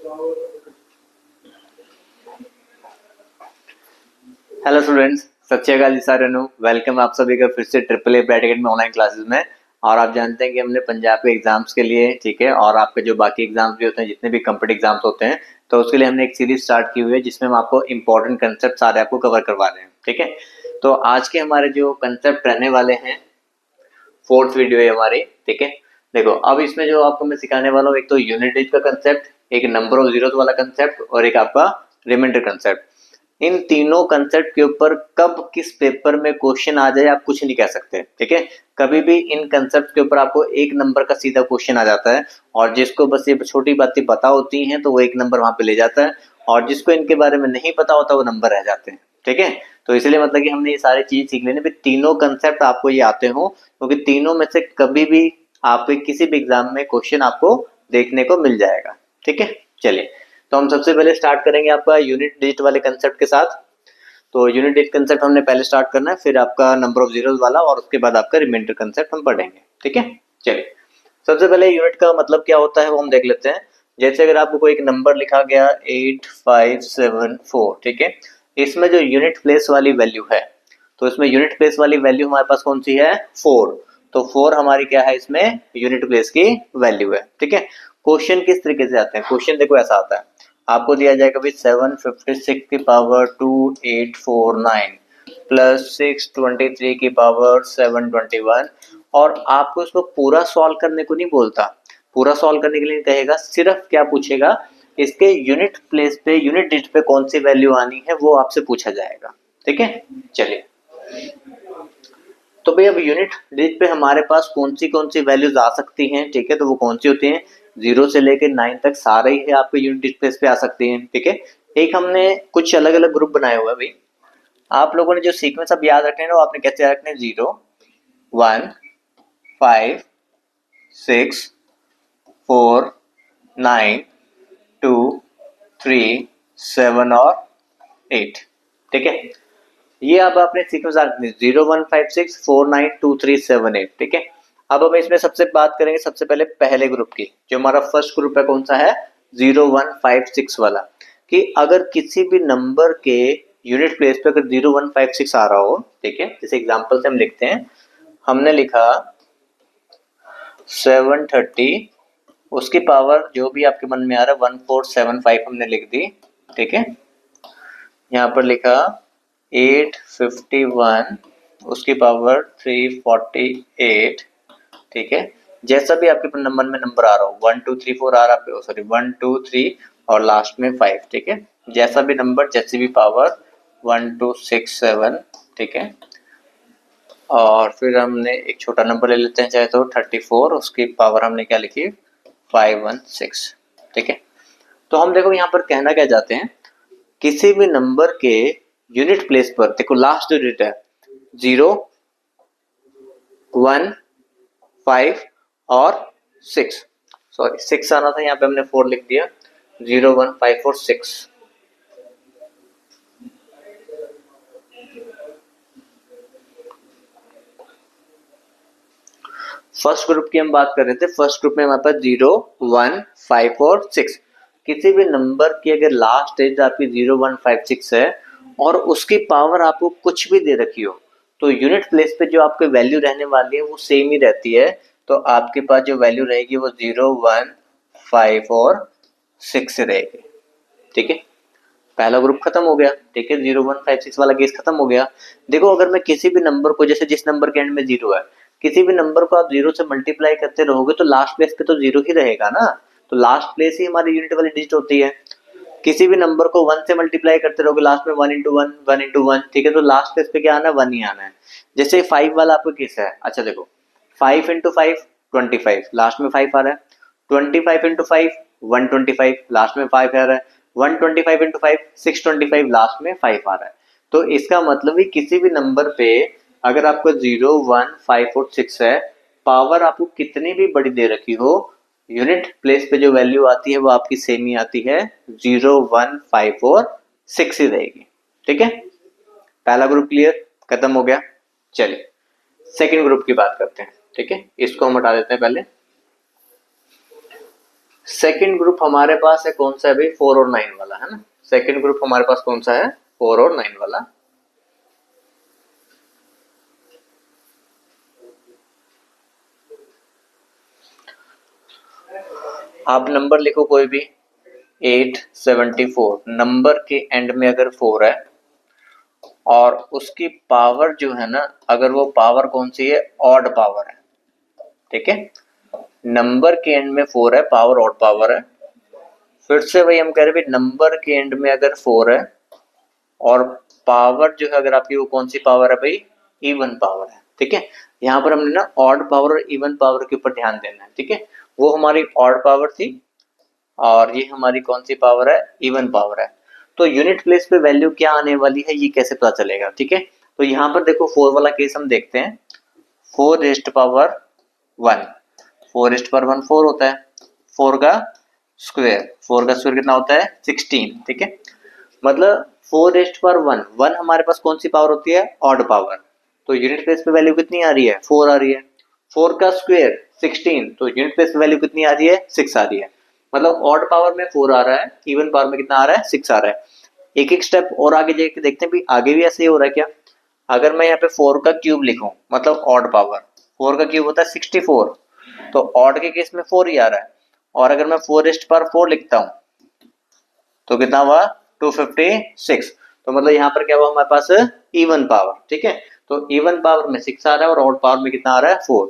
Hello students, सत श्री अकाल जी सारे नु वेलकम आप सभी का फिर से ट्रिपल ए ब्रैकेट में ऑनलाइन क्लासेस में। और आप जानते हैं कि हमने पंजाब के एग्जाम्स के लिए, ठीक है, और आपके जो बाकी एग्जाम्स भी होते हैं, जितने भी कम्पिटिटिव एग्जाम्स होते हैं, तो उसके लिए हमने एक सीरीज स्टार्ट की हुई है जिसमें हम आपको इंपॉर्टेंट कंसेप्ट सारे आपको कवर करवा रहे हैं। ठीक है, तो आज के हमारे जो कंसेप्ट रहने वाले हैं, फोर्थ वीडियो है हमारी। ठीक है, देखो अब इसमें जो आपको मैं सिखाने वाला हूँ, एक तो यूनिट डिजिट का कंसेप्ट, एक नंबर ऑफ जीरोस वाला कंसेप्ट और एक आपका रिमाइंडर कंसेप्ट। इन तीनों कंसेप्ट के ऊपर कब किस पेपर में क्वेश्चन आ जाए आप कुछ नहीं कह सकते। ठीक है, कभी भी इन कंसेप्ट के ऊपर आपको एक नंबर का सीधा क्वेश्चन आ जाता है, और जिसको बस ये छोटी बातें पता होती हैं तो वो एक नंबर वहां पे ले जाता है, और जिसको इनके बारे में नहीं पता होता वो नंबर रह जाते हैं। ठीक है, तो इसलिए मतलब कि हमने ये सारी चीज सीख लेनी, तीनों कंसेप्ट आपको ये आते हो, क्योंकि तीनों में से कभी भी आपके किसी भी एग्जाम में क्वेश्चन आपको देखने को मिल जाएगा। ठीक है, चलिए, तो हम सबसे पहले स्टार्ट करेंगे आपका यूनिट डिजिट वाले कंसेप्ट के साथ। तो यूनिट डिजिट कंसेप्ट हमने पहले स्टार्ट करना है, फिर आपका नंबर ऑफ जीरोस वाला, और उसके बाद आपका रिमाइंडर कंसेप्ट हम पढ़ेंगे। ठीक है, चलिए, सबसे पहले यूनिट का मतलब क्या होता है वो हम देख लेते हैं। जैसे अगर आपको कोई एक नंबर लिखा गया 8574, ठीक है, इसमें जो यूनिट प्लेस वाली वैल्यू है, तो इसमें यूनिट प्लेस वाली वैल्यू हमारे पास कौन सी है, 4। तो 4 हमारी क्या है, इसमें यूनिट प्लेस की वैल्यू है। ठीक है, क्वेश्चन किस तरीके से आते हैं, क्वेश्चन देखो ऐसा आता है, आपको दिया जाएगा भाई 756 की पावर 2849 प्लस 623 की पावर 721, और आपको इसको पूरा सॉल्व करने को नहीं बोलता। पूरा सॉल्व करने के लिए कहेगा, सिर्फ क्या पूछेगा, इसके यूनिट प्लेस पे, यूनिट डिजिट पे कौन सी वैल्यू आनी है वो आपसे पूछा जाएगा। ठीक है, चलिए, तो भाई अब यूनिट डिजिट पे हमारे पास कौन सी वैल्यूज आ सकती हैं। ठीक है, तो वो कौन सी होती हैं, 0 से लेकर 9 तक सारे ही आपके यूनिट डिजिट प्लेस पे आ सकती हैं। ठीक है, एक हमने कुछ अलग अलग ग्रुप बनाए हुए हैं भाई, आप लोगों ने जो सीक्वेंस अब याद रखने हैं वो आपने कैसे याद रखने हैं, 0 1 5 6 4 9 2 3 7 और 8। ठीक है, ये अब आपने सीक्वेंस रखनी है 0 1 5 6 4 9 2 3 7 8। ठीक है, अब हम इसमें सबसे बात करेंगे सबसे पहले पहले ग्रुप की, जो हमारा फर्स्ट ग्रुप है, कौन सा है, 0156 वाला। कि अगर किसी भी नंबर के यूनिट प्लेस पे अगर 0156 आ रहा हो, ठीक है, जैसे एग्जांपल से हम लिखते हैं, हमने लिखा 730, उसकी पावर जो भी आपके मन में आ रहा है 1475 हमने लिख दी। ठीक है, यहाँ पर लिखा 851, उसकी पावर 348। ठीक है, जैसा भी आपके नंबर में नंबर आ रहा हो, 1234 आ रहा है, सॉरी 123 और लास्ट में 5। ठीक है, जैसा भी नंबर, जैसी भी पावर 1267। ठीक है, और फिर हमने एक छोटा नंबर ले लेते हैं चाहे तो 34, उसकी पावर हमने क्या लिखी, 516। ठीक है, तो हम देखो यहाँ पर कहना क्या चाहते हैं, किसी भी नंबर के यूनिट प्लेस पर देखो लास्ट जो डिजिट है 0 1 5 और 6, सॉरी 6 आना था, यहाँ पे हमने 4 लिख दिया, 0 1 5 4 6। फर्स्ट ग्रुप की हम बात कर रहे थे, फर्स्ट ग्रुप में हमारे पास 0 1 5 और 6। किसी भी नंबर की अगर लास्ट डिजिट आपकी 0 1 5 6 है और उसकी पावर आपको कुछ भी दे रखी हो, तो यूनिट प्लेस पे जो आपकी वैल्यू रहने वाली है वो सेम ही रहती है। तो आपके पास जो वैल्यू रहेगी वो 0 1 5 और 6 रहेगी। ठीक है, पहला ग्रुप खत्म हो गया। ठीक है, 0 1 5 6 वाला केस खत्म हो गया। देखो अगर मैं किसी भी नंबर को, जैसे जिस नंबर के एंड में 0 है, किसी भी नंबर को आप 0 से मल्टीप्लाई करते रहोगे तो लास्ट प्लेस पे तो 0 ही रहेगा ना, तो लास्ट प्लेस ही हमारी यूनिट वाली डिजिट होती है। किसी भी नंबर को 1 से मल्टीप्लाई करते रहोगे, लास्ट में 1 इंटू 1 1 इंटू 1। ठीक है, तो लास्ट प्लेस पे क्या आना है, 1 ही आना है। जैसे 5 वाला आपको केस है, अच्छा देखो 5 इंटू 5 25, लास्ट में 5 आ रहा है। 25 इंटू 5 125, लास्ट में 5 आ रहा है। 125 इंटू 5 625, लास्ट में 5 आ रहा है। तो इसका मतलब ही किसी भी नंबर पे अगर आपको 0 1 5 और 6 है, पावर आपको कितनी भी बड़ी दे रखी हो, यूनिट प्लेस पे जो वैल्यू आती है वो आपकी सेम ही आती है, 0 1 5 और 6 ही रहेगी। ठीक है, पहला ग्रुप क्लियर, खत्म हो गया। चलिए सेकंड ग्रुप की बात करते हैं। ठीक है, इसको हम हटा देते हैं पहले। सेकंड ग्रुप हमारे पास है कौन सा है भाई, 4 और 9 वाला है ना। सेकंड ग्रुप हमारे पास कौन सा है, 4 और 9 वाला। आप नंबर लिखो कोई भी, 874 नंबर के एंड में अगर 4 है और उसकी पावर जो है ना, अगर वो पावर कौन सी है, ऑड पावर है, ठीक है। नंबर के एंड में 4 है, पावर ऑड पावर है। फिर से वही हम कह रहे हैं, नंबर के एंड में अगर 4 है और पावर जो है अगर आपकी वो कौन सी पावर है भाई, इवन पावर है, ठीक है। यहाँ पर हमने ना ऑड पावर और इवन पावर के ऊपर ध्यान देना है, ठीक है। वो हमारी ऑड पावर थी और ये हमारी कौन सी पावर है, इवन पावर है। तो यूनिट प्लेस पे वैल्यू क्या आने वाली है ये कैसे पता चलेगा, ठीक है। तो यहाँ पर देखो 4 वाला केस हम देखते हैं, 4 रेस्ट पावर 1, 4 रेस्ट पावर 1 4 होता है, 4 का स्क्वायर, 4 का स्क्वायर कितना होता है 16, ठीक है। मतलब 4 रेस्ट पावर 1, 1 हमारे पास कौन सी पावर होती है, ऑड पावर। तो यूनिट प्लेस पे वैल्यू कितनी आ रही है, 4 आ रही है। 4 का स्क्वायर 16, तो यूनिट प्लेस पे वैल्यू कितनी आ रही है, 6 आ रही है। मतलब ऑड पावर में 4 आ रहा है, इवन पावर में कितना आ रहा है, 6 आ रहा है। एक एक स्टेप और आगे जाके देखते हैं भी आगे भी ऐसे ही हो रहा है क्या। अगर मैं यहाँ पे 4 का क्यूब लिखूं, मतलब ऑड पावर, 4 का क्यूब होता है 64, तो ऑड के केस में 4 ही आ रहा है। और अगर मैं 4 रेस्ट पावर 4 लिखता हूँ तो कितना हुआ, 256। तो मतलब यहाँ पर क्या हुआ हमारे पास, इवन पावर, ठीक है। तो इवन पावर में 6 आ रहा है और ऑड पावर में कितना आ रहा है, 4।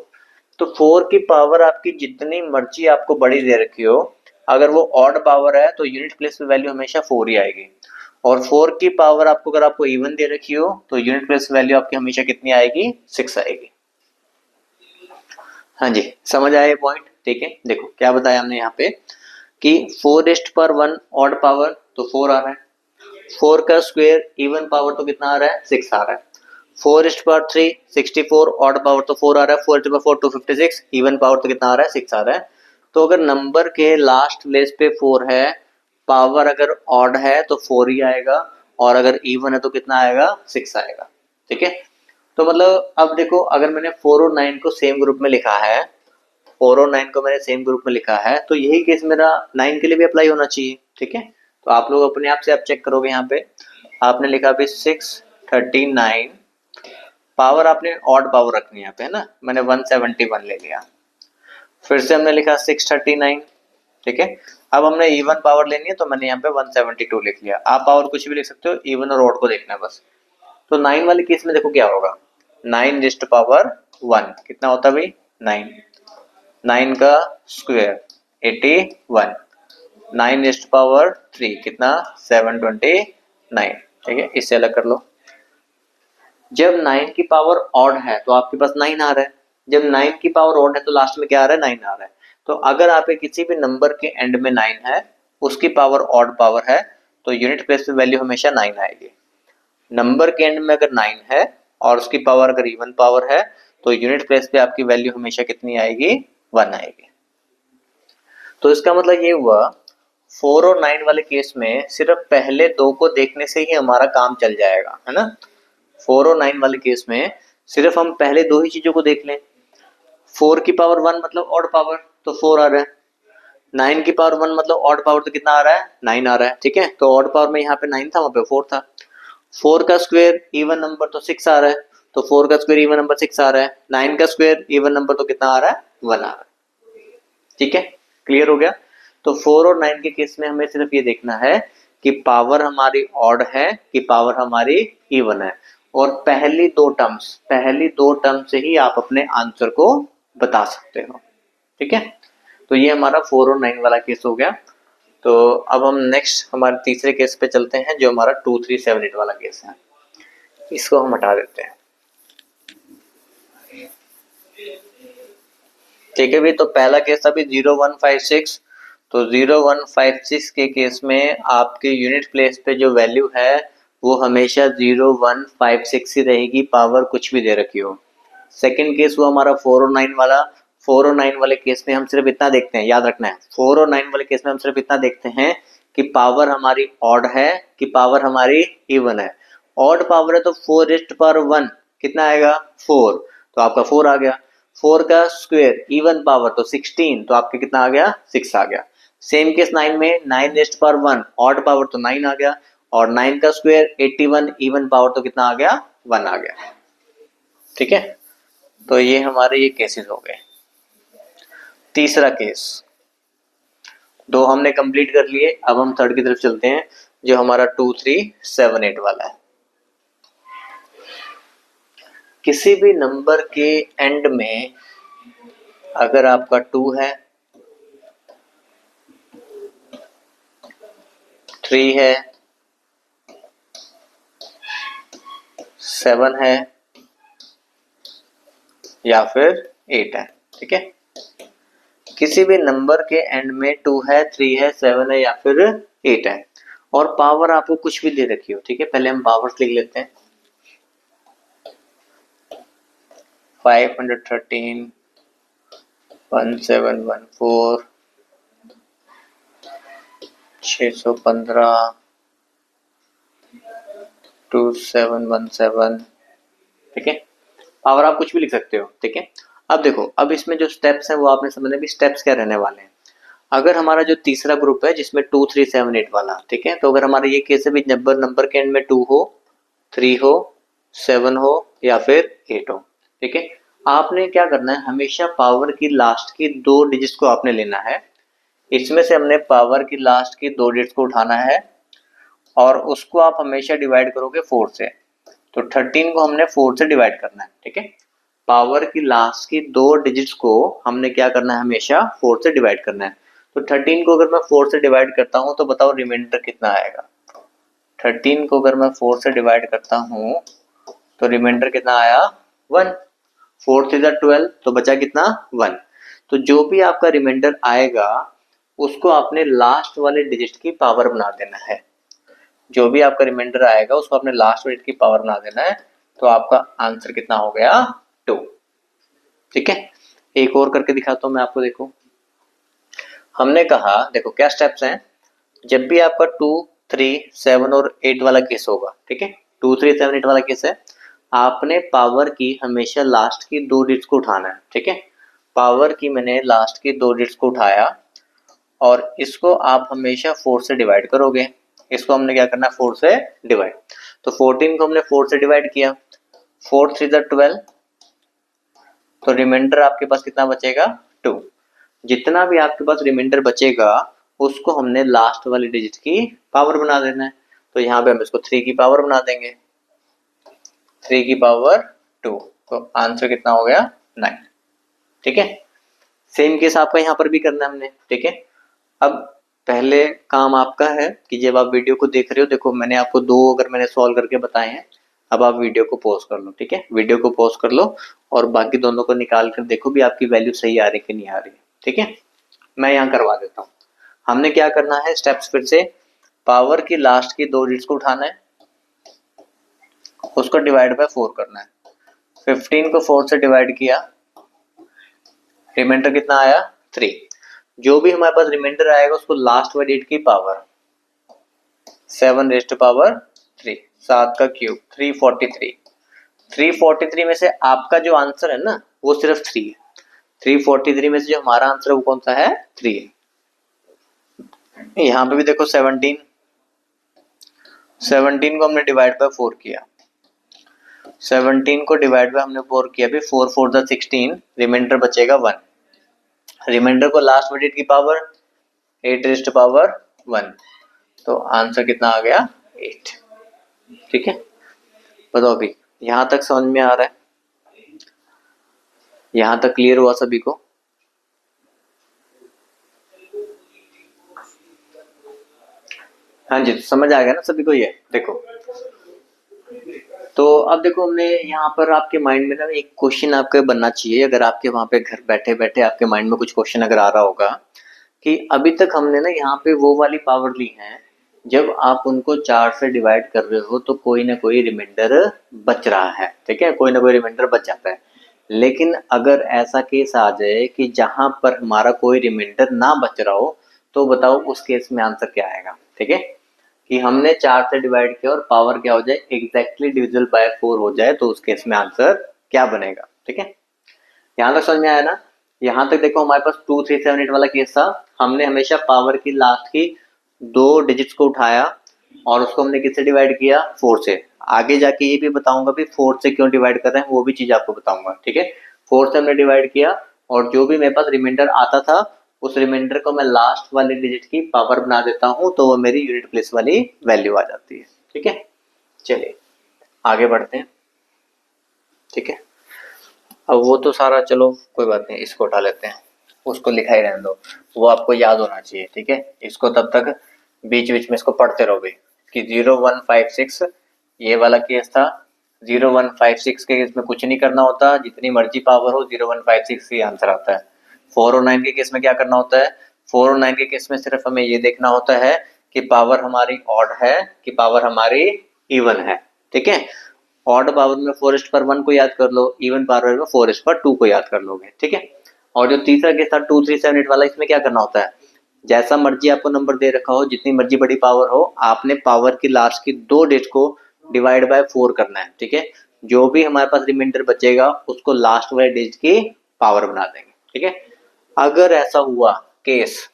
तो 4 की पावर आपकी जितनी मर्जी आपको बड़ी दे रखी हो, अगर वो ऑड पावर है तो यूनिट प्लेस पे वैल्यू हमेशा 4 ही आएगी। और 4 की पावर आपको अगर आपको इवन दे रखी हो तो यूनिट प्लेस वैल्यू आपकी हमेशा कितनी आएगी, 6 आएगी। हाँ जी, समझ आया ये पॉइंट, ठीक है। देखो क्या बताया हमने यहाँ पे कि 4 रेस्ट पर 1 ऑड पावर तो 4 आ रहा है, 4 का स्क्वायर इवन पावर तो कितना आ रहा है, 6 आ रहा है। 4 रेस्ट पर 3 64 ऑड पावर तो 4 आ रहा है, 4 रेस्ट पर 4 256, इवन पावर तो कितना आ रहा है, 6 आ रहा है। तो अगर नंबर के लास्ट प्लेस पे 4 है, पावर अगर ऑड है तो 4 ही आएगा, और अगर इवन है तो कितना आएगा, 6 आएगा, ठीक है। तो मतलब अब देखो अगर मैंने 4 और 9 को सेम ग्रुप में लिखा है, 4 और 9 को मैंने सेम ग्रुप में लिखा है, तो यही केस मेरा 9 के लिए भी अप्लाई होना चाहिए, ठीक है। तो आप लोग अपने आप से आप चेक करोगे, यहाँ पे आपने लिखा भी 639, पावर आपने ऑड पावर रखनी है यहाँ पे, है ना। मैंने 171 ले लिया, फिर से हमने लिखा 639, ठीक है। अब हमने इवन पावर लेनी है तो मैंने यहाँ पे 172 लिख लिया। आप पावर कुछ भी लिख सकते हो, इवन और ऑड को देखना है बस। तो 9 वाले केस में देखो क्या होगा, 9 रेज़्ड पावर 1 कितना होता है भाई, 9, 9 का स्क्वायर 81, 9 रेज़्ड पावर 3 कितना, 729, ठीक है। इससे अलग कर लो। जब 9 की पावर ऑड है तो आपके पास 9 आ रहा है, जब 9 की पावर ऑड है तो लास्ट में क्या आ रहा है, 9 आ रहा है। तो अगर आपके किसी भी नंबर के एंड में 9 है, उसकी पावर ऑड पावर है, तो यूनिट प्लेस पे वैल्यू हमेशा 9 आएगी। नंबर के एंड में अगर 9 है और उसकी पावर अगर इवन पावर है, तो यूनिट प्लेस पे आपकी वैल्यू हमेशा कितनी आएगी, 1 आएगी। तो इसका मतलब ये हुआ 4 और 9 वाले केस में सिर्फ पहले दो को देखने से ही हमारा काम चल जाएगा, है ना। 4 और 9 वाले केस में सिर्फ हम पहले दो ही चीजों को देख लें। 4 की पावर 1 मतलब ऑड पावर, तो 4 आ रहा है। 9 की पावर 1 मतलब ऑड पावर, तो कितना आ रहा है, 9 आ रहा है, ठीक है। तो ऑड पावर में यहाँ पे 9 था, वहां पे 4 था। 4 का स्क्वायर इवन नंबर तो 6 आ रहा है, तो 4 का स्क्वायर इवन नंबर 6 आ रहा है। 9 का स्क्वायर इवन नंबर तो कितना आ रहा है, 1 आ रहा है, ठीक है। क्लियर हो गया। तो 4 और 9 के केस में हमें सिर्फ ये देखना है कि पावर हमारी ऑड है कि पावर हमारी इवन है, और पहली दो टर्म से ही आप अपने आंसर को बता सकते हो, ठीक है। तो ये हमारा 4 और 9 वाला केस हो गया। तो अब हम नेक्स्ट हमारे तीसरे केस पे चलते हैं, जो हमारा 2378 वाला केस है। इसको हम हटा देते हैं, ठीक है भाई। तो पहला केस अभी 0156, तो 0156 के केस में आपके यूनिट प्लेस पे जो वैल्यू है वो हमेशा 0156 ही रहेगी, पावर कुछ भी दे रखी हो। सेकंड केस हुआ हमारा 4 और 9 वाला। 4 और 9 वाले केस में हम सिर्फ इतना देखते हैं, याद रखना है, 4 और 9 वाले केस में हम सिर्फ इतना देखते हैं कि पावर हमारी ऑड है कि पावर हमारी इवन है। ऑड पावर है तो 4 रेज़्ड पावर 1 कितना आएगा, 4, तो आपका 4 आ गया। 4 का स्क्वायर इवन पावर तो 16, तो आपके कितना आ गया, 6 आ गया। सेम केस 9 में 9 रेस्ट पावर 1, ऑड पावर तो 9 आ गया, और 9 का स्क्वायर 81, इवन पावर तो कितना आ गया, 1 आ गया। ठीक है, तो ये हमारे ये केसेस हो गए। तीसरा केस, दो हमने कंप्लीट कर लिए, अब हम थर्ड की तरफ चलते हैं, जो हमारा 2 3 7 8 वाला है। किसी भी नंबर के एंड में अगर आपका 2 है, 3 है, 7 है या फिर 8 है, ठीक है, किसी भी नंबर के एंड में 2 है, 3 है, 7 है या फिर 8 है, और पावर आपको कुछ भी दे रखी हो, ठीक है, पहले हम पावर्स लिख लेते हैं। 513, 1714, 615, 2717, ठीक है, पावर आप कुछ भी लिख सकते हो, ठीक है। अब देखो, अब इसमें जो स्टेप्स हैं वो आपने समझना भी स्टेप्स क्या रहने वाले हैं। अगर हमारा जो तीसरा ग्रुप है जिसमें 2 3 7 8 वाला, ठीक है, तो अगर हमारा ये केस है भी नंबर के एंड में 2 हो, 3 हो, 7 हो या फिर 8 हो, ठीक है, आपने क्या करना है, हमेशा पावर की लास्ट की 2 डिजिट्स को आपने लेना है। इसमें से हमने पावर की लास्ट की 2 डिजिट्स को उठाना है और उसको आप हमेशा डिवाइड करोगे 4 से। तो 13 को हमने 4 से डिवाइड करना है, ठीक है, पावर की लास्ट की 2 डिजिट्स को हमने क्या करना है, हमेशा 4 से डिवाइड करना है। तो 13 को अगर मैं 4 से डिवाइड करता हूं तो बताओ रिमाइंडर कितना आएगा। 13 को अगर मैं 4 से डिवाइड करता हूं तो रिमाइंडर कितना आया, 1। 4 3 12, तो बचा कितना, 1। तो जो भी आपका रिमाइंडर आएगा उसको आपने लास्ट वाले डिजिट की पावर बना देना है। जो भी आपका रिमाइंडर आएगा उसको आपने लास्ट डिजिट की पावर बना देना है। तो आपका आंसर कितना हो गया, 2। ठीक है, एक और करके दिखाता हूं मैं आपको। देखो, हमने कहा, देखो क्या स्टेप्स हैं, जब भी आपका 2 3 7 और 8 वाला केस होगा, ठीक है, 2 3 7 8 वाला केस है, आपने पावर की हमेशा लास्ट की 2 डिजिट्स को उठाना है, ठीक है। पावर की मैंने लास्ट की 2 डिजिट्स को उठाया और इसको आप हमेशा 4 से डिवाइड करोगे। इसको हमने क्या करना है, 4 से डिवाइड। तो 14 को हमने 4 से डिवाइड किया, 4 3 12, तो रिमाइंडर आपके पास कितना बचेगा, 2। जितना भी आपके पास रिमाइंडर बचेगा उसको हमने लास्ट वाली डिजिट की पावर बना देना है। तो यहाँ पे हम इसको 3 की पावर बना देंगे, 3 की पावर 2, तो आंसर कितना हो गया, 9। ठीक है, सेम केस आपका यहाँ पर भी करना है हमने, ठीक है। अब पहले काम आपका है कि जब आप वीडियो को देख रहे हो, देखो मैंने आपको 2 अगर मैंने सॉल्व करके बताए हैं, अब आप वीडियो को पॉज कर लो, ठीक है, वीडियो को पॉज कर लो और बाकी दोनों को निकाल कर देखो भी आपकी वैल्यू सही आ रही कि नहीं आ रही, ठीक है। मैं यहाँ करवा देता हूँ। हमने क्या करना है, स्टेप्स फिर से, पावर की लास्ट की 2 डिजिट्स को उठाना है, उसको डिवाइड बाय 4 करना है। 15 को 4 से डिवाइड किया, रिमाइंडर कितना आया, 3। जो भी हमारे पास रिमाइंडर आएगा उसको लास्ट वाली डिजिट की पावर 7 रेज़ टू पावर 3, 7 का क्यूब 343। 343 में से आपका जो आंसर है ना वो सिर्फ 3 है। 343 में से जो हमारा आंसर है वो कौन सा है, 3 है। यहाँ पे भी देखो 17 को हमने डिवाइड बाय 4 किया, 17 को डिवाइड बाय हमने 4 किया, भी 4 4 द 16, रिमाइंडर बचेगा 1। रिमाइंडर को लास्ट डिजिट की पावर 8 रेज़ टू पावर 1, तो आंसर कितना आ गया, 8। ठीक है, बताओ अभी यहाँ तक समझ में आ रहा है, यहाँ तक क्लियर हुआ सभी को। हाँ जी, तो समझ आ गया ना सभी को ये। देखो, तो अब देखो हमने यहाँ पर आपके माइंड में ना एक क्वेश्चन आपके बनना चाहिए, अगर आपके वहां पे घर बैठे बैठे आपके माइंड में कुछ क्वेश्चन अगर आ रहा होगा कि अभी तक हमने ना यहाँ पे वो वाली पावर ली है, जब आप उनको 4 से डिवाइड कर रहे हो तो कोई ना कोई रिमाइंडर बच रहा है, ठीक है, कोई ना कोई रिमाइंडर बच जाता है। लेकिन अगर ऐसा केस आ जाए कि जहां पर हमारा कोई रिमाइंडर ना बच रहा हो, तो बताओ उस केस में आंसर क्या आएगा। ठीक है, कि हमने 4 से डिवाइड किया और पावर क्या हो जाए, एग्जैक्टली डिविजिबल बाय 4 हो जाए, तो उस केस में आंसर क्या बनेगा। ठीक है, यहाँ तक समझ में आया ना। यहाँ तक देखो हमारे पास 2378 वाला केस था, हमने हमेशा पावर की लास्ट की 2 डिजिट्स को उठाया और उसको हमने किससे डिवाइड किया, 4 से। आगे जाके ये भी बताऊंगा भी 4 से क्यों डिवाइड कर रहे हैं, वो भी चीज आपको बताऊंगा, ठीक है। 4 से हमने डिवाइड किया और जो भी मेरे पास रिमाइंडर आता था उस रिमाइंडर को मैं लास्ट वाले डिजिट की पावर बना देता हूँ, तो वो मेरी यूनिट प्लेस वाली वैल्यू आ जाती है, ठीक है। चलिए आगे बढ़ते हैं, ठीक है। अब वो तो सारा चलो कोई बात नहीं, इसको उठा लेते हैं, उसको लिखा ही रहने दो, वो आपको याद होना चाहिए, ठीक है। इसको तब तक बीच बीच में इसको पढ़ते रहोगे कि 0156 ये वाला केस था। 0156 के केस में कुछ नहीं करना होता, जितनी मर्जी पावर हो 0156 ही आंसर आता है। 409 के केस में क्या करना होता है, 409 के केस में सिर्फ हमें ये देखना होता है कि पावर हमारी ऑड है कि पावर हमारी इवन है, ठीक है। ऑड पावर में 4:1 को याद कर लो, इवन पावर में 4:2 को याद कर लोगे, ठीक है। और जो तीसरा केस था 2378 वाला, इसमें क्या करना होता है, जैसा मर्जी आपको नंबर दे रखा हो, जितनी मर्जी बड़ी पावर हो, आपने पावर की लास्ट की 2 डिजिट को डिवाइड बाय 4 करना है, ठीक है। जो भी हमारे पास रिमाइंडर बचेगा उसको लास्ट वाले डिजिट की पावर बना देंगे, ठीक है। अगर ऐसा हुआ case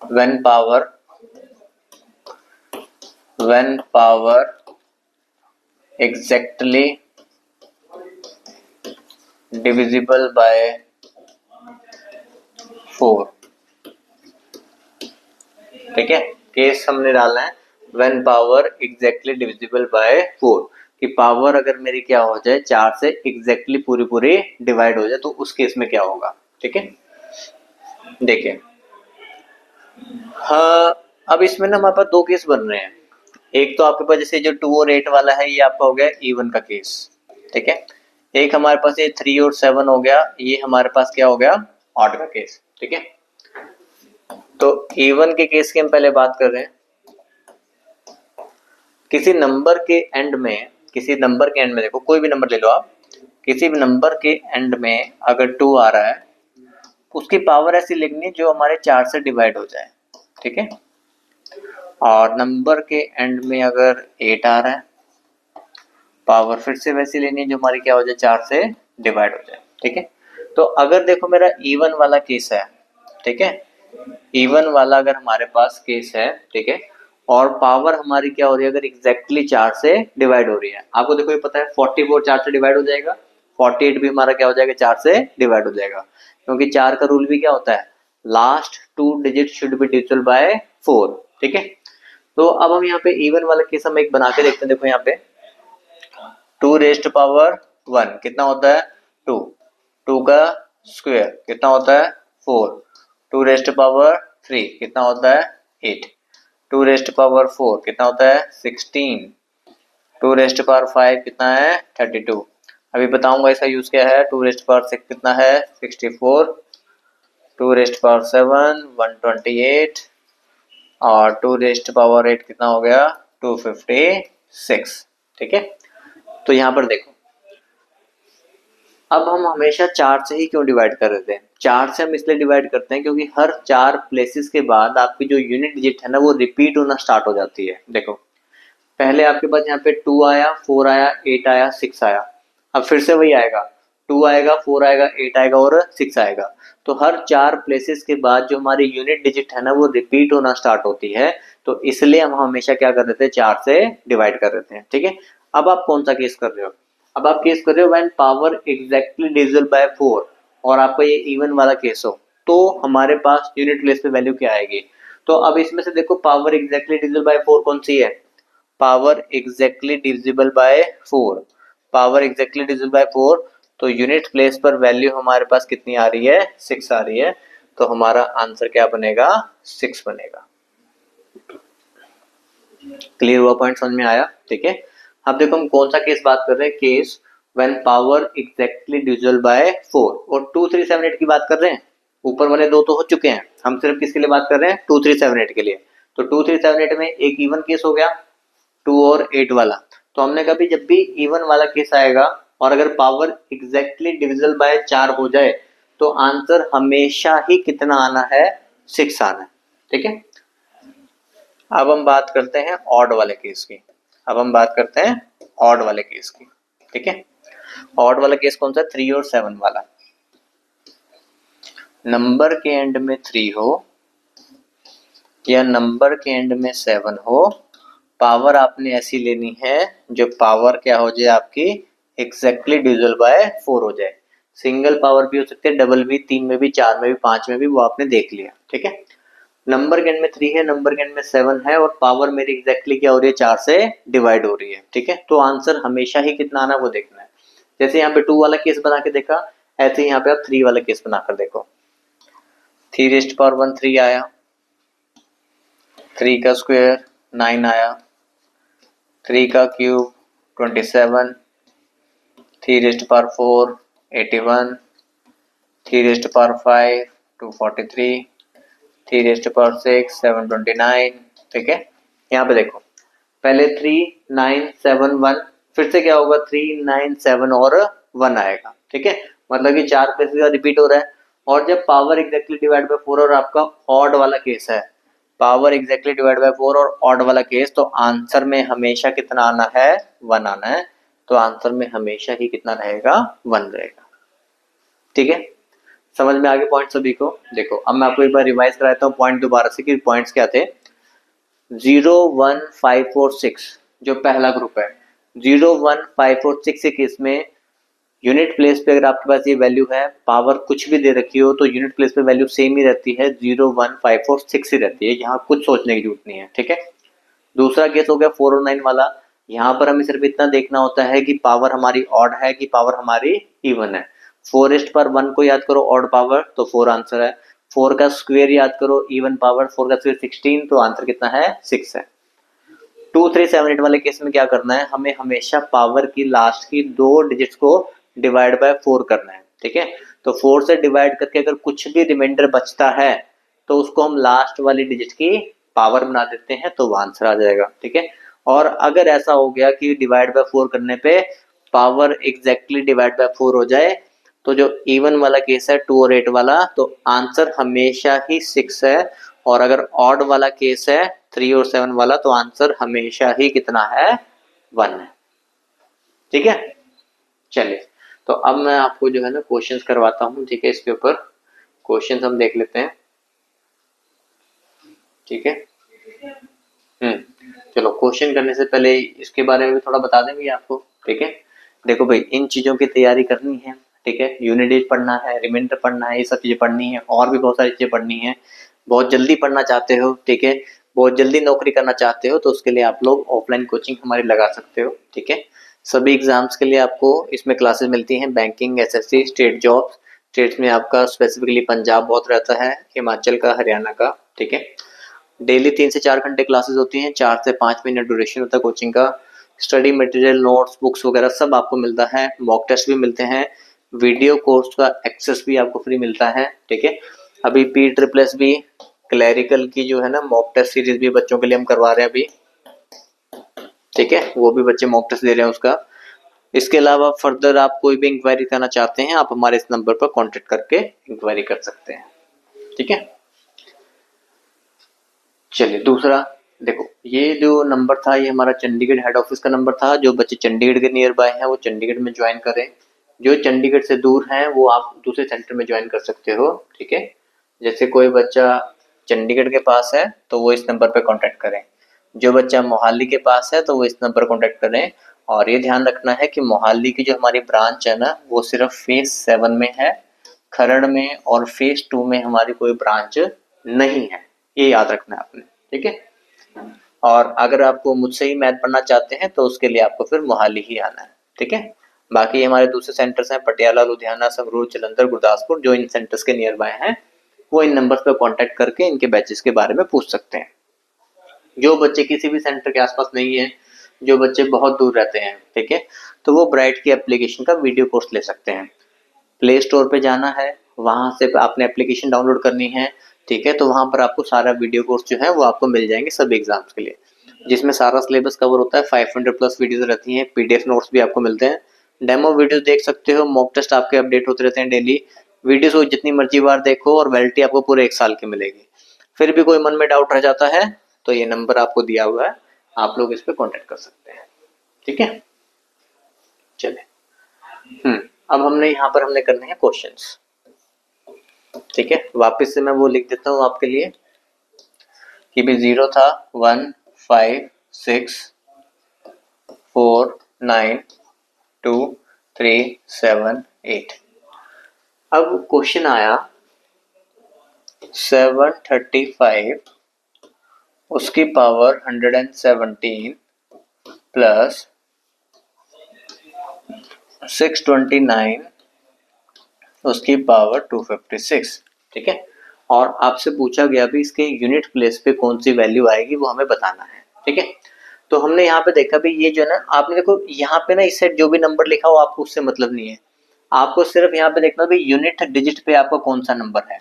when power exactly divisible by 4, ठीक है। केस हमने डालना है when power exactly divisible by 4, कि पावर अगर मेरी क्या हो जाए 4 से exactly पूरी पूरी डिवाइड हो जाए, तो उस केस में क्या होगा, ठीक है। देखिए हाँ, अब इसमें ना हमारे पास 2 केस बन रहे हैं। एक तो आपके पास जैसे जो 2 और 8 वाला है, ये आपका हो गया इवन का केस, ठीक है। एक हमारे पास ये 3 और 7 हो गया, ये हमारे पास क्या हो गया, ऑड का केस, ठीक है। तो इवन के केस की हम पहले बात कर रहे हैं। किसी नंबर के एंड में देखो, कोई भी नंबर ले लो आप, किसी भी नंबर के एंड में अगर 2 आ रहा है, उसकी पावर ऐसी लिखनी है जो हमारे 4 से डिवाइड हो जाए, ठीक है। और नंबर के एंड में अगर 8 आ रहा है, पावर फिर से वैसी लेनी है जो हमारी क्या हो जाए, 4 से डिवाइड हो जाए, ठीक है। तो अगर देखो मेरा इवन वाला केस है, ठीक है, इवन वाला अगर हमारे पास केस है, ठीक है, और पावर हमारी क्या हो रही है, अगर एग्जैक्टली 4 से डिवाइड हो रही है, आपको देखो ये पता है 44 4 से डिवाइड हो जाएगा, 48 भी हमारा क्या हो जाएगा, 4 से डिवाइड हो जाएगा, क्योंकि 4 का रूल भी क्या होता है, last 2 digit should be divisible by 4, ठीक है। तो अब हम यहाँ पे इवन वाला केस हम एक बना के देखते हैं। देखो यहाँ पे 2 रेस्ट पावर 1 कितना होता है, 2, 2 का स्क्वायर कितना होता है, 4, 2 रेस्ट पावर 3 कितना होता है, 8, 2 रेस्ट पावर 4 कितना होता है, 16, 2 रेस्ट पावर 5 कितना है, 32। अभी बताऊंगा इसका यूज क्या है। 2 रेस्ट पावर 6 कितना है, 64, 2 रेस्ट पावर 7 128 और 2 रेस्ट पावर 8 कितना हो गया, 256, ठीक है। तो यहाँ पर देखो, अब हम हमेशा 4 से ही क्यों डिवाइड कर रहे थे, 4 से हम इसलिए डिवाइड करते हैं क्योंकि हर 4 प्लेसेस के बाद आपकी जो यूनिट डिजिट है ना, वो रिपीट होना स्टार्ट हो जाती है। देखो पहले आपके पास यहाँ पे 2 आया, 4 आया, 8 आया, 6 आया, अब फिर से वही आएगा, 2 आएगा, 4 आएगा, 8 आएगा और 6 आएगा। तो हर 4 प्लेसेस के बाद जो हमारी यूनिट डिजिट है ना, वो रिपीट होना स्टार्ट होती है, तो इसलिए हम हमेशा क्या कर रहे थे, 4 से डिवाइड कर रहे थे, ठीक है। अब आप कौन सा केस कर रहे हो, अब आप केस कर रहे हो when power exactly divisible by 4 और आपका ये इवन वाला केस हो, तो हमारे पास यूनिट प्लेस पे वैल्यू क्या आएगी। तो अब इसमें से देखो पावर एग्जैक्टली डिविजिबल बाय 4 कौन सी है, power exactly divisible by 4, power exactly divisible by 4, तो यूनिट प्लेस पर वैल्यू हमारे पास कितनी आ रही है, 6 आ रही है, तो हमारा आंसर क्या बनेगा, 6 बनेगा। क्लियर हुआ, पॉइंट समझ में आया, ठीक है। अब देखो हम कौन सा केस बात कर रहे हैं, case when power exactly divisible by 4, और 2378 की बात कर रहे हैं। ऊपर वाले 2 तो हो चुके हैं, हम सिर्फ किसके लिए बात कर रहे हैं, 2378 के लिए। तो 2378 में एक इवन केस हो गया 2 और 8 वाला, तो हमने कहा जब भी इवन वाला केस आएगा और अगर पावर एग्जैक्टली डिविजिबल बाय 4 हो जाए, तो आंसर हमेशा ही कितना आना है, 6 आना है, ठीक है। अब हम बात करते हैं ऑड वाले केस की, ठीक है। ऑड वाला केस कौन सा? 3 और 7 वाला। नंबर के एंड में 3 हो या नंबर के एंड में 7 हो, पावर आपने ऐसी लेनी है जो पावर क्या हो जाए आपकी एग्जैक्टली डिविजिबल बाय 4 हो जाए। सिंगल पावर भी हो सकती है, डबल भी, 3 में भी, 4 में भी, 5 में भी, वो आपने देख लिया। ठीक है, नंबर के एंड में 3 है, नंबर के एंड में 7 है और पावर मेरी एग्जैक्टली क्या हो रही है? 4 से डिवाइड हो रही है। ठीक है, तो आंसर हमेशा ही कितना आना वो देखना है। जैसे यहाँ पे 2 वाला केस बना के देखा, ऐसे यहाँ पे आप 3 वाला केस बनाकर देखो। 3 रेस्ट पावर 1 3 आया, 3 का स्क्वायर 9 आया, 3 का cube 27, 3 rest power 4 81, 3 rest power 5 243, 3 rest power 6 729। ठीक है, यहाँ पे देखो पहले 3 9 7 1, फिर से क्या होगा? 3 9 7 और 1 आएगा। ठीक है, मतलब कि 4 प्लेसेस का रिपीट हो रहा है। और जब पावर एग्जैक्टली डिवाइड बाय 4 और आपका ऑड वाला केस है, पावर एग्जैक्टली डिवाइड बाय 4 और ऑड वाला केस, तो आंसर में हमेशा कितना आना है? 1 आना है। तो आंसर में हमेशा ही कितना रहेगा? 1 रहेगा। ठीक है, समझ में आ गए पॉइंट सभी को? देखो अब मैं आपको एक बार रिवाइज कराता हूँ पॉइंट दोबारा से कि पॉइंट्स क्या थे। 0 1 5 और 6 जो पहला ग्रुप है, 0 1 5 और 6 के केस में यूनिट प्लेस पे अगर आपके पास ये वैल्यू है, पावर कुछ भी दे रखी हो, तो यूनिट प्लेस पे वैल्यू सेम ही रहती है, 0 1 5 और 6 ही रहती है। यहाँ कुछ सोचने की जरूरत नहीं है। ठीक है, दूसरा केस हो गया 4 और 9 वाला। यहाँ पर हमें सिर्फ इतना देखना होता है कि पावर हमारी ऑड है कि पावर हमारी इवन है। 4 रेस्ट पर 1 को याद करो, ऑड पावर, तो 4 आंसर है। 4 का स्क्वायर याद करो, इवन पावर, 4 का स्क्वायर 16, तो आंसर कितना है? 6 है। 2 3 7 8 वाले केस में क्या करना है? हमें हमेशा पावर की लास्ट की 2 डिजिट्स को डिवाइड बाय 4 करना है। ठीक है, तो 4 से डिवाइड करके अगर कुछ भी रिमाइंडर बचता है तो उसको हम लास्ट वाली डिजिट की पावर बना देते हैं, तो वो आंसर आ जाएगा। ठीक है, और अगर ऐसा हो गया कि डिवाइड बाय 4 करने पे पावर एग्जैक्टली डिवाइड बाय 4 हो जाए, तो जो इवन वाला केस है 2 और 8 वाला, तो आंसर हमेशा ही 6 है। और अगर ऑड वाला केस है 3 और 7 वाला, तो आंसर हमेशा ही कितना है? 1 है। ठीक है, चलिए तो अब मैं आपको जो है ना क्वेश्चंस करवाता हूँ। ठीक है, इसके ऊपर क्वेश्चंस हम देख लेते हैं। ठीक है, चलो क्वेश्चन करने से पहले इसके बारे में भी थोड़ा बता देंगे आपको। ठीक है, देखो भाई इन चीजों की तैयारी करनी है। ठीक है, यूनिट पढ़ना है, रिमाइंडर पढ़ना है, ये सब चीजें पढ़नी है, और भी बहुत सारी चीजें पढ़नी है। बहुत जल्दी पढ़ना चाहते हो, ठीक है, बहुत जल्दी नौकरी करना चाहते हो, तो उसके लिए आप लोग ऑफलाइन कोचिंग हमारी लगा सकते हो। ठीक है, सभी एग्जाम्स के लिए आपको इसमें क्लासेस मिलती हैं, banking, SSC, state job. States में आपका स्पेसिफिकली पंजाब बहुत रहता है, हिमाचल का, हरियाणा का। ठीक है, डेली 3 से 4 घंटे क्लासेस होती हैं, 4 से 5 मिनट ड्यूरेशन होता है कोचिंग का। स्टडी मटेरियल, नोट्स, बुक्स वगैरह सब आपको मिलता है, मॉक टेस्ट भी मिलते हैं, वीडियो कोर्स का एक्सेस भी आपको फ्री मिलता है। ठीक है, अभी PSSS भी क्लैरिकल की जो है ना मॉक टेस्ट सीरीज भी बच्चों के लिए हम करवा रहे हैं अभी। ठीक है, वो भी बच्चे मॉक टेस्ट दे रहे हैं उसका। इसके अलावा फर्दर आप कोई भी इंक्वायरी करना चाहते हैं, आप हमारे इस नंबर पर कॉन्टेक्ट करके इंक्वायरी कर सकते हैं। ठीक है, चलिए दूसरा देखो, ये जो नंबर था ये हमारा चंडीगढ़ हेड ऑफिस का नंबर था। जो बच्चे चंडीगढ़ के नियर बाय हैं वो चंडीगढ़ में ज्वाइन करें, जो चंडीगढ़ से दूर हैं वो आप दूसरे सेंटर में ज्वाइन कर सकते हो। ठीक है, जैसे कोई बच्चा चंडीगढ़ के पास है तो वो इस नंबर पर कॉन्टेक्ट करें, जो बच्चा मोहाली के पास है तो वो इस नंबर पर कॉन्टेक्ट करें। और ये ध्यान रखना है कि मोहाली की जो हमारी ब्रांच है ना वो सिर्फ फेज 7 में है, खरड़ में और फेज 2 में हमारी कोई ब्रांच नहीं है, ये याद रखना है आपने। ठीक है, और अगर आपको मुझसे ही मैथ पढ़ना चाहते हैं तो उसके लिए आपको फिर मोहाली ही आना है। ठीक है, बाकी हमारे दूसरे सेंटर्स हैं पटियाला, लुधियाना, संगरूर, जालंधर, गुरदासपुर, जो इन सेंटर्स के नियर बाय हैं वो इन नंबर्स पर कांटेक्ट करके इनके बैचेस के बारे में पूछ सकते हैं। जो बच्चे किसी भी सेंटर के आसपास नहीं है, जो बच्चे बहुत दूर रहते हैं, ठीक है, तो वो ब्राइट की एप्लीकेशन का वीडियो कोर्स ले सकते हैं। प्ले स्टोर पे जाना है, वहां से आपने एप्लीकेशन डाउनलोड करनी है। ठीक है, तो वहां पर आपको सारा वीडियो कोर्स जो है वो आपको मिल जाएंगे सभी एग्जाम्स के लिए, जिसमें सारा सिलेबस कवर होता है। 500 प्लस वीडियोस रहती हैं, पीडीएफ नोट्स भी आपको मिलते हैं, डेमो वीडियोस देख सकते हो, मॉक टेस्ट आपके अपडेट होते रहते हैं डेली। वीडियोस को जितनी मर्जी बार देखो और वैलिडिटी आपको पूरे 1 साल की मिलेगी। फिर भी कोई मन में डाउट रह जाता है तो ये नंबर आपको दिया हुआ है, आप लोग इस पर कॉन्टेक्ट कर सकते हैं। ठीक है, चलिए अब हमने यहाँ पर हमने करने हैं क्वेश्चंस। ठीक है, वापस से मैं वो लिख देता हूँ आपके लिए कि भी 0 था 1 5 6 4 9 2 3 7 8। अब क्वेश्चन आया 735 उसकी पावर 117 प्लस 629 उसकी पावर 256। ठीक है, और आपसे पूछा गया भी इसके यूनिट प्लेस पे कौन सी वैल्यू आएगी वो हमें बताना है। ठीक है, तो हमने यहाँ पे देखा भी ये जो है ना, आपने देखो यहाँ पे ना इस साइड जो भी नंबर लिखा हो आपको उससे मतलब नहीं है, आपको सिर्फ यहाँ पे देखना भी यूनिट डिजिट पे आपका कौन सा नंबर है।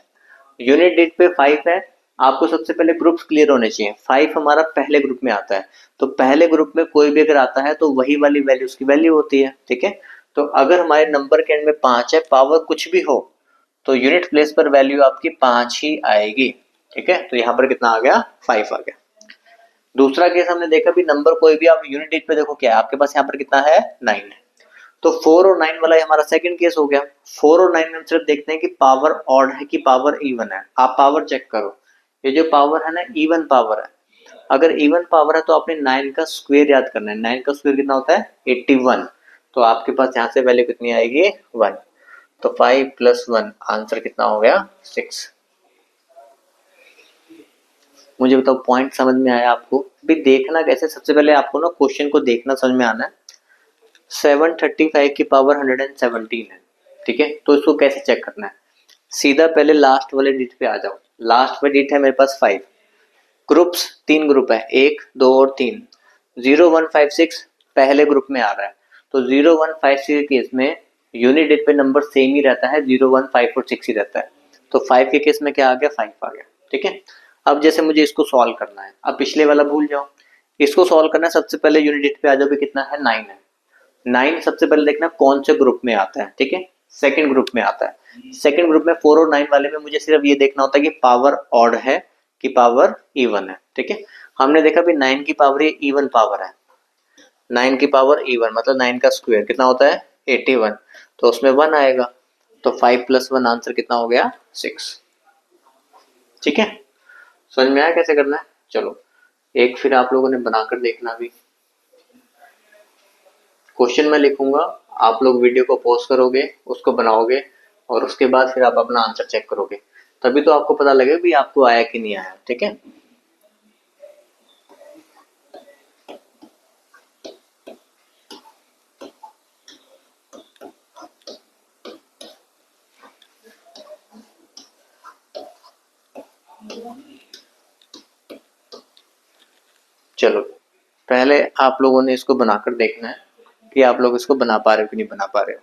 यूनिट डिजिट पे 5 है, आपको सबसे पहले ग्रुप्स क्लियर होने चाहिए। 5 हमारा पहले ग्रुप में आता है, तो पहले ग्रुप में कोई भी अगर आता है तो वही वाली वैल्यू उसकी वैल्यू होती है। ठीक है, तो अगर हमारे नंबर के एंड में 5 है, पावर कुछ भी हो तो यूनिट प्लेस पर वैल्यू आपकी 5 ही आएगी। ठीक है, तो यहाँ पर कितना आ गया 5 आ गया। दूसरा केस हमने देखा भी नंबर कोई भी आप यूनिट डिजिट पे देखो क्या है आपके पास यहाँ पर कितना है 9 है, तो 4 और 9 वाला हमारा सेकंड केस हो गया। 4 और 9 में हम सिर्फ देखते हैं कि पावर ऑड है कि पावर इवन है। आप पावर चेक करो, ये जो पावर है ना इवन पावर है, अगर इवन पावर है तो आपने 9 का स्क्वायर याद करना है। 9 का स्क्वायर कितना होता है 81, तो आपके पास यहाँ से वैल्यू कितनी आएगी 1, तो 5 प्लस 1 आंसर कितना हो गया 6। मुझे बताओ पॉइंट समझ में आया आपको? भी देखना कैसे, सबसे पहले आपको ना क्वेश्चन को देखना समझ में आना है। 735 की पावर 117 है। ठीक है, तो इसको कैसे चेक करना है, सीधा पहले लास्ट वाले डिजिट पे आ जाओ। लास्ट में डिजिट है मेरे पास 5, ग्रुप्स 3 ग्रुप है 1 2 और 3, 0 1 5 6 पहले ग्रुप में आ रहा है, तो 0 1 5 6 के केस में यूनिट डिजिट पे नंबर सेम ही रहता है, 0 1 5 और 6 ही रहता है, तो 5 के केस में क्या आ गया 5 आ गया। ठीक है, अब जैसे मुझे इसको सॉल्व करना है, अब पिछले वाला भूल जाओ, इसको सॉल्व करना है, सबसे पहले यूनिट डिजिट पे आ जाओ, कितना है 9 है। 9 सबसे पहले देखना कौन से ग्रुप में आता है। ठीक है, सेकंड ग्रुप में आता है। सेकंड ग्रुप में 4 और 9 वाले में मुझे सिर्फ ये देखना होता है कि पावर ऑड है कि पावर इवन है। ठीक है, हमने देखा भी 9 की पावर ये इवन पावर है, 9 की पावर इवन मतलब 9 का स्क्वायर कितना होता है 81, तो उसमें 1 आएगा, तो 5 प्लस 1 आंसर कितना हो गया 6। ठीक है, समझ में आया कैसे करना है? चलो एक फिर आप लोगों ने बनाकर देखना भी, क्वेश्चन मैं लिखूंगा, आप लोग वीडियो को पॉज करोगे, उसको बनाओगे और उसके बाद फिर आप अपना आंसर चेक करोगे, तभी तो आपको पता लगेगा भी आपको आया कि नहीं आया। ठीक है, चलो पहले आप लोगों ने इसको बनाकर देखना है कि आप लोग इसको बना पा रहे हो कि नहीं बना पा रहे हो।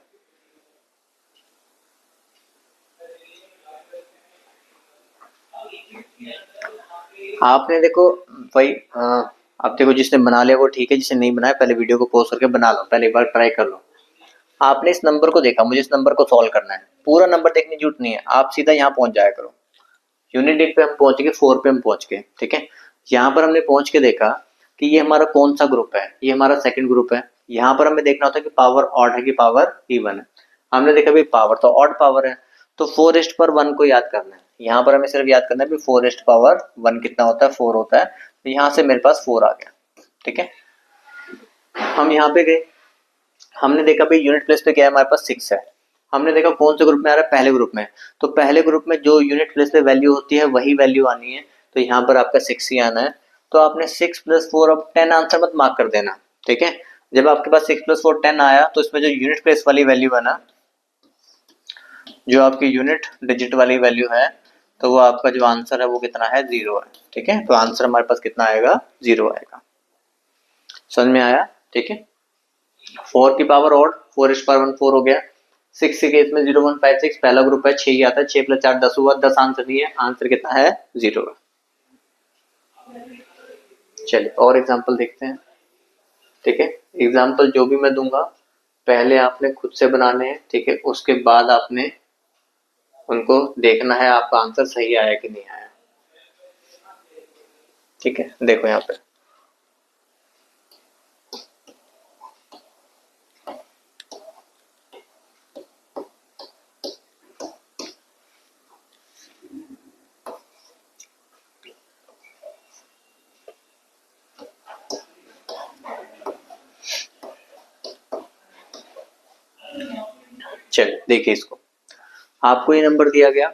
आपने देखो भाई आप देखो जिसने बना लिया वो ठीक है, जिसने नहीं बनाया पहले वीडियो को पॉज करके बना लो, पहले एक बार ट्राई कर लो। आपने इस नंबर को देखा, मुझे इस नंबर को सॉल्व करना है, पूरा नंबर देखने की जरूरत नहीं है, आप सीधा यहाँ पहुंच जाया करो। यूनिट एक पे हम पहुंच गए, 4 पे हम पहुंच गए। ठीक है, यहाँ पर हमने पहुंच के देखा कि ये हमारा कौन सा ग्रुप है, ये हमारा सेकंड ग्रुप है। यहाँ पर हमें देखना होता है कि पावर ऑड है कि पावर इवन है। हमने देखा भाई पावर तो ऑड पावर है, तो 4 को याद करना है। यहाँ पर हमें सिर्फ याद करना है 4 कितना होता है 4 होता है, तो यहाँ से मेरे पास 4 आ गया। ठीक है, हम यहाँ पे गए, हमने देखा भाई यूनिट प्लेस पे क्या है हमारे पास 6 है, हमने देखा कौन से ग्रुप में आ रहा है पहले ग्रुप में, तो पहले ग्रुप में जो यूनिट प्लेस पे वैल्यू होती है वही वैल्यू आनी है, तो यहाँ पर आपका 6 ही आना है। तो आपने 6 प्लस 4, अब 10 आंसर मत मार्क कर देना। ठीक है, जब आपके पास 6 प्लस 4 10 आया तो इसमें जो यूनिट प्लेस वाली वैल्यू है ना, जो आपकी यूनिट डिजिट वाली वैल्यू है, तो वो आपका जो आंसर है वो कितना है 0 है। ठीक है, तो आंसर हमारे पास कितना आएगा 0 आएगा। समझ में आया? ठीक है, 4 की पावर ऑड 4 इस पावर 1 4 हो गया। 6 के केस में 0 1 5 6 पहला ग्रुप है 6 ही आता है, 6 प्लस 4 10 हुआ, 10 आंसर नहीं है, आंसर कितना है 0 है। चलिए और एग्जांपल देखते हैं। ठीक है, एग्जांपल जो भी मैं दूंगा पहले आपने खुद से बनाने हैं। ठीक है, उसके बाद आपने उनको देखना है आपका आंसर सही आया कि नहीं आया। ठीक है, देखो यहाँ पे देखिए इसको, आपको ये नंबर दिया गया,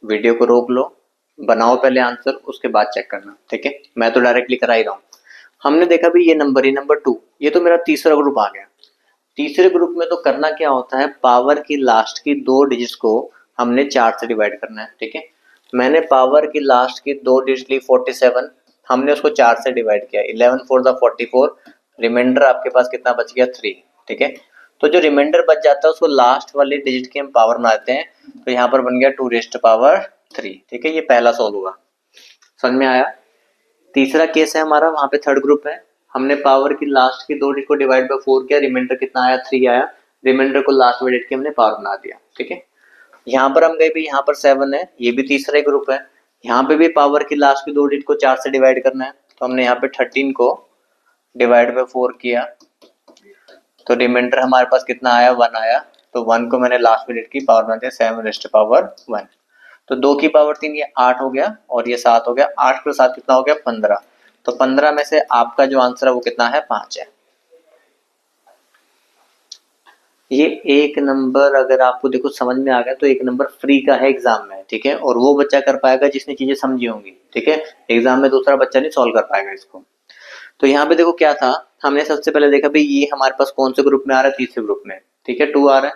वीडियो को रोक लो, बनाओ पहले आंसर, उसके बाद चेक करना, ठीक है। मैं तो डायरेक्टली करा ही रहा हूँ। हमने देखा भी ये नंबर, ये नंबर 2, ये तो मेरा तीसरा ग्रुप आ गया। तीसरे ग्रुप में तो करना क्या होता है, पावर की लास्ट की 2 डिजिट्स को हमने 4 से डिवाइड करना है, ठीक है। मैंने पावर की लास्ट की 2 डिजिट ली 47, हमने उसको 4 से डिवाइड किया, 11 4 द 44, रिमाइंडर आपके पास कितना बच गया 3, ठीक है। तो जो रिमाइंडर बच जाता है उसको लास्ट वाले डिजिट की हम पावर बनाते हैं, तो यहाँ पर बन गया 2 रेज़ टू पावर 3, ठीक है। ये पहला सॉल्व हुआ, समझ में आया। तीसरा केस है हमारा, वहां पे थर्ड ग्रुप है, हमने पावर की लास्ट की 2 डिजिट को डिवाइड बाय 4 किया, रिमाइंडर कितना आया 3 आया, रिमाइंडर को लास्ट डिजिट की हमने पावर बना दिया, ठीक है। यहाँ पर हम गए भी, यहाँ पर 7 है, ये भी तीसरा ही ग्रुप है, यहाँ पे भी पावर की लास्ट की 2 डिजिट को 4 से डिवाइड करना है, तो हमने यहाँ पे 13 को डिवाइड बाय 4 किया, तो रिमाइंडर हमारे पास कितना आया 1 आया, तो 1 को मैंने लास्ट डिजिट की पावर बना दिया 7 रेज़ टू पावर 1, तो 2 की पावर 3, ये 8 हो गया और ये 7 हो गया, 8 प्लस 7 कितना हो गया 15, तो 15 में से आपका जो आंसर है वो कितना है 5 है। ये एक नंबर अगर आपको देखो समझ में आ गया तो एक नंबर फ्री का है एग्जाम में, ठीक है, और वो बच्चा कर पाएगा जिसने चीजें समझी होंगी, ठीक है। एग्जाम में दूसरा बच्चा नहीं सॉल्व कर पाएगा इसको। तो यहाँ पे देखो क्या था, हमने सबसे पहले देखा भाई ये हमारे पास कौन से ग्रुप में आ रहा है, तीसरे ग्रुप में, ठीक है, 2 आ रहा है।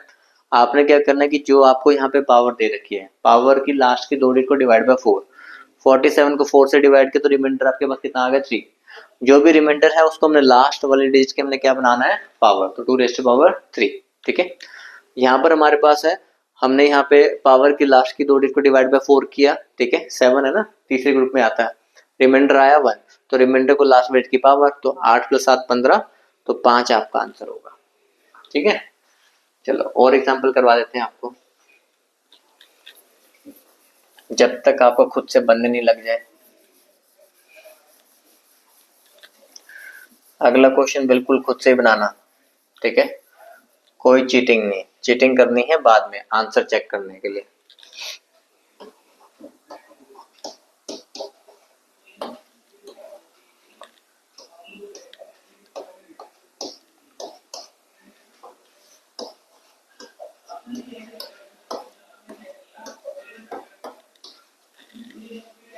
आपने क्या करना है कि जो आपको यहाँ पे पावर दे रखी है, पावर की लास्ट की 2 डिजिट को डिवाइड बाय 4, 47 को 4 से डिवाइड किया तो रिमाइंडर आपके पास कितना आ गया 3, जो भी रिमाइंडर है उसको हमने लास्ट वाले डिजिट के हमने क्या बनाना है पावर, तो 2 रेज़ टू पावर 3, ठीक है। यहाँ पर हमारे पास है, हमने यहाँ पे पावर की लास्ट की 2 डिजिट को डिवाइड बाय 4 किया, ठीक है, 7 है ना, तीसरे ग्रुप में आता है, रिमाइंडर आया 1, तो रिमाइंडर को लास्ट डिजिट की पावर, तो 8 प्लस 7 15, तो 5 आपका आंसर होगा, ठीक है। चलो और एग्जाम्पल करवा देते हैं आपको, जब तक आपको खुद से बनने नहीं लग जाए। अगला क्वेश्चन बिल्कुल खुद से ही बनाना, ठीक है, कोई चीटिंग नहीं, चीटिंग करनी है बाद में आंसर चेक करने के लिए।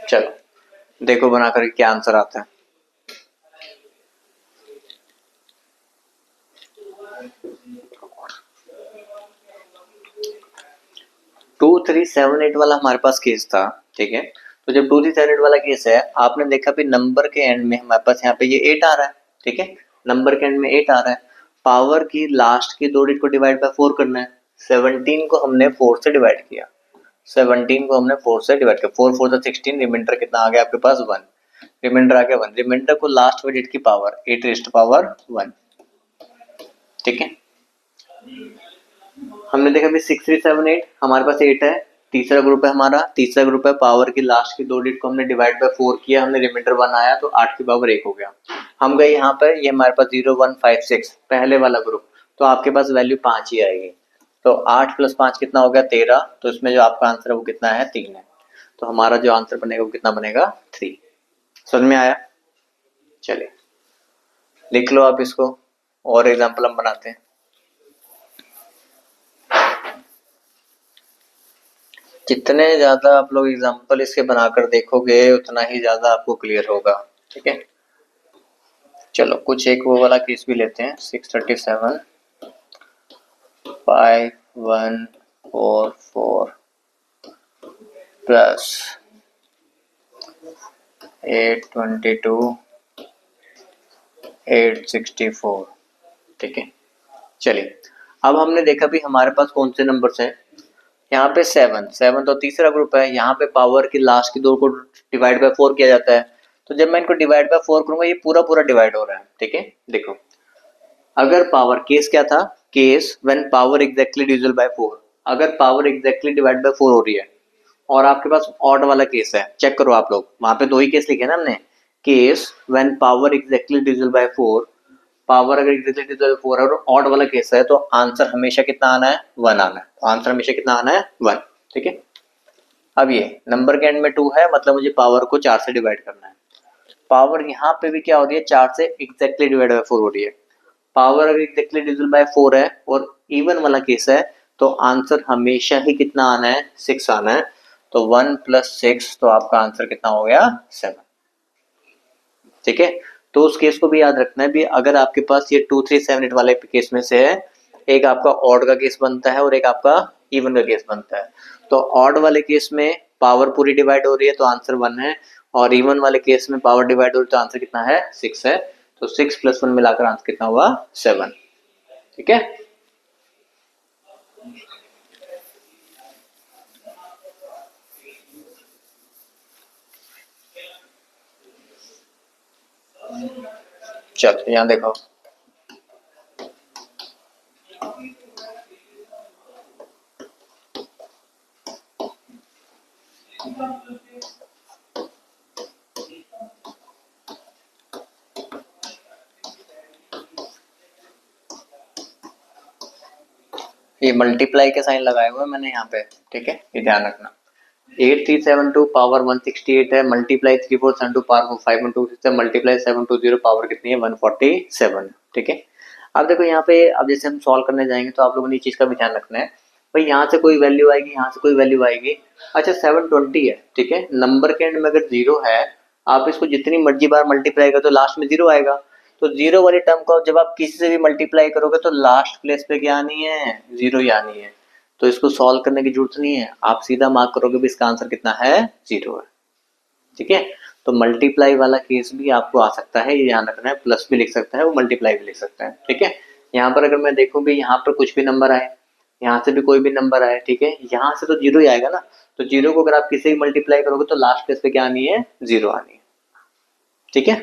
चलो देखो बनाकर क्या आंसर आता है। 2378 वाला हमारे पास केस था, ठीक है। तो जब 2378 वाला केस है, आपने देखा भी नंबर के एंड में हमारे पास यहाँ पे ये 8 आ रहा है, ठीक है, नंबर के एंड में 8 आ रहा है, पावर की लास्ट की 2 डिजिट को डिवाइड बाय 4 करना है, 17 को हमने 4 से डिवाइड किया, 17 को हमने 4 से डिवाइड किया, 4 4 16, रिमाइंडर कितना आ गया आपके पास 1, रिमाइंडर आ गया 1, रिमाइंडर को लास्ट डिजिट की पावर 8 रेज़ टू पावर 1, ठीक है। हमने देखा भी 6378 हमारे पास 8 है, तीसरा ग्रुप है हमारा, तीसरा ग्रुप है, पावर की लास्ट की 2 डिजिट को हमने डिवाइड बाय 4 किया, हमने रिमाइंडर 1 आया, तो 8 की पावर 1 हो गया। हम गए यहाँ पर, ये हमारे पास 0156 पहले वाला ग्रुप, तो आपके पास वैल्यू 5 ही आएगी, तो 8 प्लस 5 कितना हो गया 13, तो इसमें जो आपका आंसर है वो कितना है 3 है, तो हमारा जो आंसर बनेगा वो कितना बनेगा 3। समझ में आया। चलिए लिख लो आप इसको, और एग्जाम्पल हम बनाते हैं। जितने ज्यादा आप लोग एग्जाम्पल इसके बनाकर देखोगे उतना ही ज्यादा आपको क्लियर होगा, ठीक है। चलो कुछ एक वो वाला केस भी लेते हैं, 637 5144 प्लस 822 864, ठीक है। चलिए अब हमने देखा भी हमारे पास कौन से नंबर्स हैं, यहाँ पे 7 तो तीसरा ग्रुप है, यहाँ पे पावर की लास्ट की 2 को डिवाइड बाय 4 किया जाता है, तो जब मैं इनको डिवाइड बाय 4 करूंगा ये पूरा पूरा डिवाइड हो रहा है, ठीक है। देखो अगर पावर, केस क्या था, case when power exactly divisible by 4, अगर पावर एग्जैक्टली डिवाइड बाय 4 हो रही है और आपके पास ऑड वाला केस है, चेक करो आप लोग, वहां पे 2 ही केस लिखे ना हमने, case when power exactly divisible by 4, power अगर एग्जैक्टली डिविजिबल बाय 4 है और ऑड वाला केस है, तो आंसर हमेशा कितना आना है 1 आना है, तो आंसर हमेशा कितना आना है 1, ठीक है। अब ये नंबर के एंड में 2 है, मतलब मुझे पावर को 4 से डिवाइड करना है, पावर यहाँ पे भी क्या हो रही है 4 से एग्जैक्टली डिवाइड बाय 4 हो रही है, पावर अगर एग्जैक्टली डिविजिबल बाय 4 है और इवन वाला केस है, तो आंसर हमेशा ही कितना आना है, 6 आना है। तो 1 + 6, तो आपका आंसर कितना हो गया, 7। ठीक है, तो उस केस को भी याद रखना है भी, अगर आपके पास ये 2 3 7 8 वाले केस में से है, एक आपका ऑड का केस बनता है और एक आपका इवन का केस बनता है। तो ऑड वाले केस में पावर पूरी डिवाइड हो रही है तो आंसर 1 है, और इवन वाले केस में पावर डिवाइड हो रही है तो आंसर कितना है, 6 है। तो 6 + 1 मिलाकर आंसर कितना हुआ, 7। ठीक है, चलो यहाँ देखो, ये मल्टीप्लाई के साइन लगाए हुए मैंने यहाँ पे। ठीक है, ये ध्यान रखना। 8372 पावर 168 है, मल्टीप्लाई 3472 पावर 512 है, मल्टीप्लाई 720 पावर कितनी है, 147। ठीक है, अब देखो यहाँ पे, अब जैसे हम सॉल्व करने जाएंगे तो आप लोगों ने इस चीज का भी ध्यान रखना है भाई, यहाँ से कोई वैल्यू आएगी, यहाँ से कोई वैल्यू आएगी। अच्छा 720 है, ठीक है, नंबर के एंड में अगर 0 है, आप इसको जितनी मर्जी बार मल्टीप्लाई करो तो लास्ट में 0 आएगा। तो 0 वाली टर्म को जब आप किसी से भी मल्टीप्लाई करोगे तो लास्ट प्लेस पे क्या आनी है, 0 ही आनी है। तो इसको सॉल्व करने की जरूरत नहीं है, आप सीधा मार्क करोगे भी इसका आंसर कितना है, 0 है। ठीक है, तो मल्टीप्लाई वाला केस भी आपको आ सकता है, ये ध्यान रखना है, प्लस भी लिख सकता है, वो मल्टीप्लाई भी लिख सकता है। ठीक है, यहाँ पर अगर मैं देखूं भी, यहाँ पर कुछ भी नंबर आए, यहाँ से भी कोई भी नंबर आए, ठीक है, यहाँ से तो 0 ही आएगा ना। तो 0 को अगर आप किसी भी मल्टीप्लाई करोगे तो लास्ट प्लेस पे क्या आनी है, 0 आनी है। ठीक है,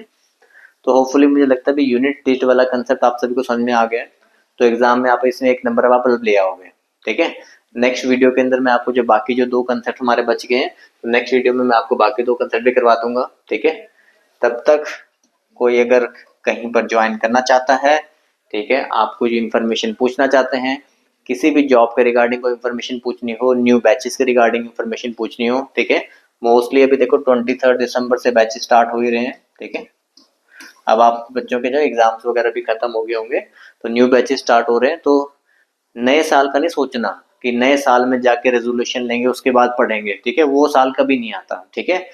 तो होपफुली मुझे लगता है भी यूनिट टेस्ट वाला कंसेप्ट आप सभी को समझ में आ गया है। तो एग्जाम में आप इसमें एक नंबर वापस ले आओगे। ठीक है, नेक्स्ट वीडियो के अंदर मैं आपको जो बाकी जो 2 कंसेप्ट हमारे बच गए हैं, तो नेक्स्ट वीडियो में मैं आपको बाकी 2 कंसेप्ट भी करवा दूंगा। ठीक है, तब तक कोई अगर कहीं पर ज्वाइन करना चाहता है, ठीक है, आप कुछ इन्फॉर्मेशन पूछना चाहते हैं, किसी भी जॉब के रिगार्डिंग कोई इन्फॉर्मेशन पूछनी हो, न्यू बैचेस के रिगार्डिंग इन्फॉर्मेशन पूछनी हो, ठीक है, मोस्टली अभी देखो 23 दिसंबर से बैचेस स्टार्ट हो ही रहे हैं। ठीक है, अब आप बच्चों के जो एग्जाम्स वगैरह भी खत्म हो गए होंगे, तो न्यू बैचेस स्टार्ट हो रहे हैं। तो नए साल का नहीं सोचना कि नए साल में जाके रेजोल्यूशन लेंगे उसके बाद पढ़ेंगे। ठीक है, वो साल कभी नहीं आता। ठीक है,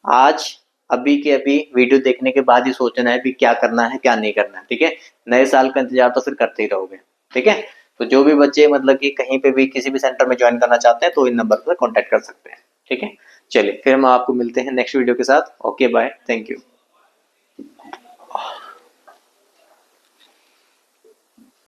आज अभी के अभी वीडियो देखने के बाद ही सोचना है भी क्या करना है क्या नहीं करना है। ठीक है, नए साल का इंतजार तो फिर करते ही रहोगे। ठीक है, तो जो भी बच्चे मतलब कि कहीं पे भी किसी भी सेंटर में ज्वाइन करना चाहते हैं तो इन नंबर पर कॉन्टेक्ट कर सकते हैं। ठीक है, चलिए फिर हम आपको मिलते हैं नेक्स्ट वीडियो के साथ। Okay bye, thank you.